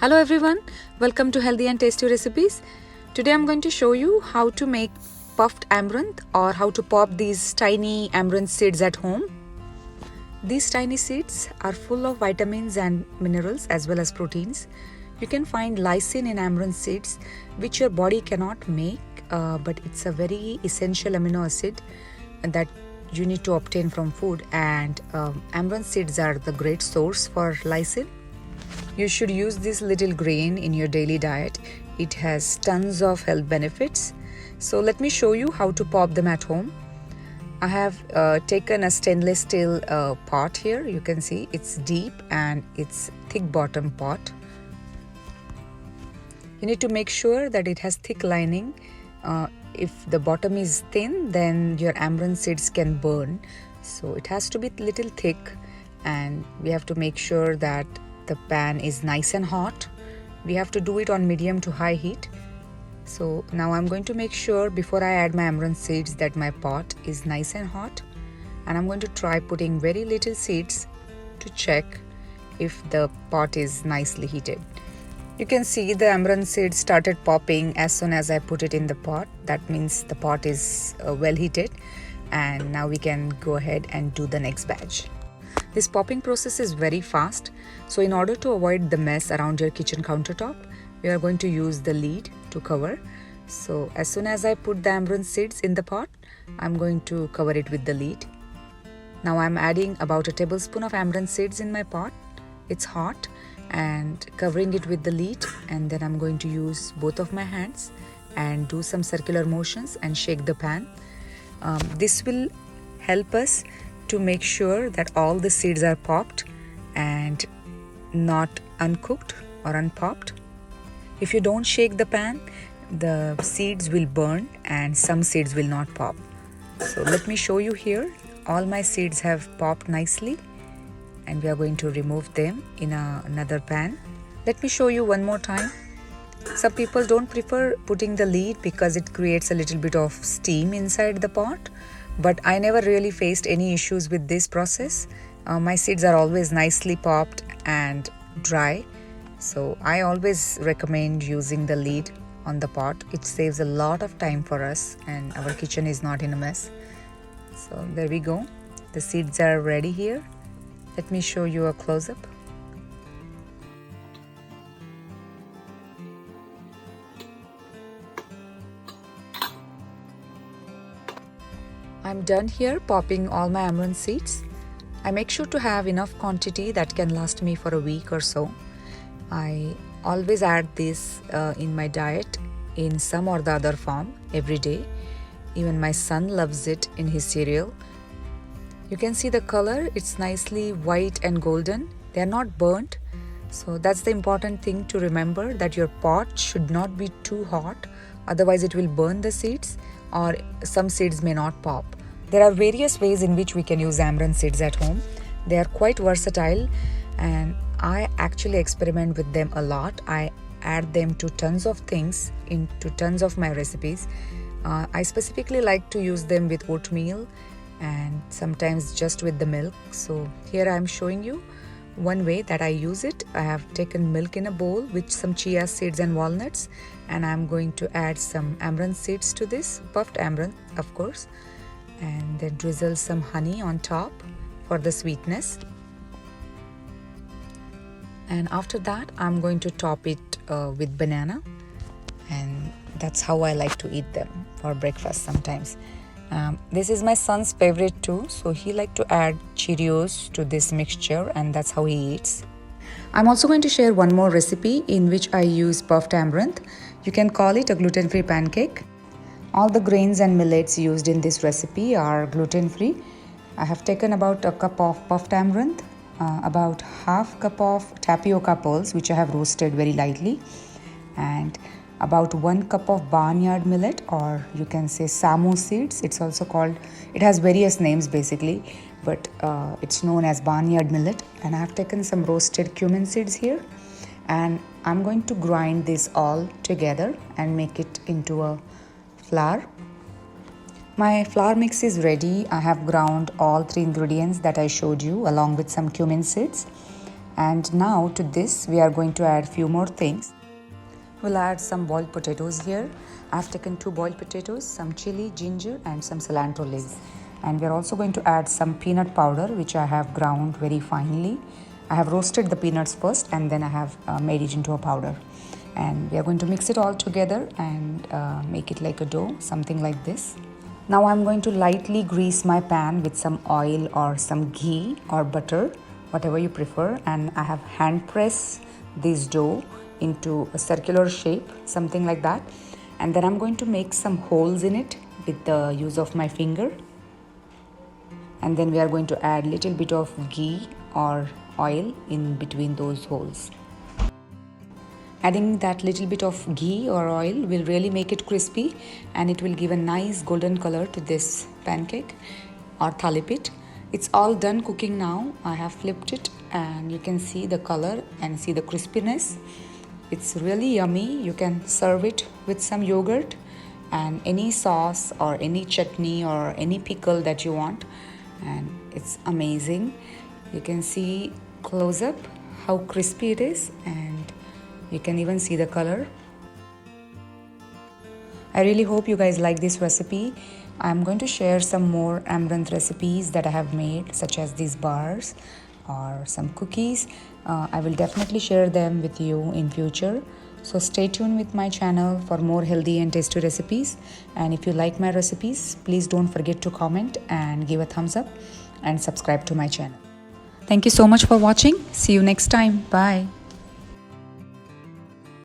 Hello everyone, welcome to Healthy and Tasty Recipes. Today I'm going to show you how to make puffed amaranth or how to pop these tiny amaranth seeds at home. These tiny seeds are full of vitamins and minerals as well as proteins. You can find lysine in amaranth seeds which your body cannot make, but it's a very essential amino acid that you need to obtain from food, and amaranth seeds are the great source for lysine. You should use this little grain in your daily diet. It has tons of health benefits. So let me show you how to pop them at home. I have taken a stainless steel pot here. You can see it's deep and it's thick bottom pot. You need to make sure that it has thick lining. If the bottom is thin, then your amaranth seeds can burn. So it has to be a little thick, and we have to make sure that the pan is nice and hot. We have to do it on medium to high heat. So now I'm going to make sure before I add my amaranth seeds that my pot is nice and hot, and I'm going to try putting very little seeds to check if the pot is nicely heated. You can see the amaranth seeds started popping as soon as I put it in the pot. That means the pot is well heated, and now we can go ahead and do the next batch. This popping process is very fast, so in order to avoid the mess around your kitchen countertop, we are going to use the lid to cover. So as soon as I put the amaranth seeds in the pot, I'm going to cover it with the lid. Now I'm adding about a tablespoon of amaranth seeds in my pot. It's hot, and covering it with the lid, and then I'm going to use both of my hands and do some circular motions and shake the pan. This will help us to make sure that all the seeds are popped and not uncooked or unpopped. If you don't shake the pan, the seeds will burn and some seeds will not pop. So let me show you here. All my seeds have popped nicely, and we are going to remove them in another pan. Let me show you one more time. Some people don't prefer putting the lid because it creates a little bit of steam inside the pot, but I never really faced any issues with this process. My seeds are always nicely popped and dry, so I always recommend using the lid on the pot. It saves a lot of time for us and our kitchen is not in a mess. So there we go. The seeds are ready here. Let me show you a close-up. I'm done here popping all my amaranth seeds. I make sure to have enough quantity that can last me for a week or so. I always add this in my diet in some or the other form every day. Even my son loves it in his cereal. You can see the color, it's nicely white and golden. They are not burnt. So that's the important thing to remember, that your pot should not be too hot, otherwise it will burn the seeds or some seeds may not pop. There are various ways in which we can use amaranth seeds at home. They are quite versatile, and I actually experiment with them a lot. I add them to tons of things, into tons of my recipes. I specifically like to use them with oatmeal and sometimes just with the milk. So here I am showing you one way that I use it. I have taken milk in a bowl with some chia seeds and walnuts, and I'm going to add some amaranth seeds to this, puffed amaranth of course, and then drizzle some honey on top for the sweetness. And after that I'm going to top it with banana, and that's how I like to eat them for breakfast sometimes. This is my son's favorite too, so he likes to add Cheerios to this mixture, and that's how he eats. I'm also going to share one more recipe in which I use puffed amaranth. You can call it a gluten-free pancake. All the grains and millets used in this recipe are gluten-free. I have taken about a cup of puffed amaranth, about half cup of tapioca pearls which I have roasted very lightly, and about 1 cup of barnyard millet, or you can say samu seeds. It's also called, it has various names basically, but it's known as barnyard millet. And I have taken some roasted cumin seeds here, and I'm going to grind this all together and make it into a flour. My flour mix is ready. I have ground all 3 ingredients that I showed you along with some cumin seeds, And now to this we are going to add few more things. We'll add some boiled potatoes here. I've taken 2 boiled potatoes, some chili, ginger and some cilantro leaves. And we're also going to add some peanut powder which I have ground very finely. I have roasted the peanuts first and then I have made it into a powder. And we are going to mix it all together and make it like a dough, something like this. Now I'm going to lightly grease my pan with some oil or some ghee or butter, whatever you prefer, and I have hand pressed this dough into a circular shape, something like that. And then I'm going to make some holes in it with the use of my finger. And then we are going to add little bit of ghee or oil in between those holes. Adding that little bit of ghee or oil will really make it crispy and it will give a nice golden color to this pancake or Thalipeeth. It's all done cooking now. I have flipped it and you can see the color and see the crispiness. It's really yummy. You can serve it with some yogurt and any sauce or any chutney or any pickle that you want, and it's amazing. You can see close up how crispy it is and you can even see the color. I really hope you guys like this recipe. I'm going to share some more Amaranth recipes that I have made, such as these bars or some cookies. I will definitely share them with you in future. So stay tuned with my channel for more healthy and tasty recipes. And if you like my recipes, please don't forget to comment and give a thumbs up and subscribe to my channel. Thank you so much for watching. See you next time. Bye.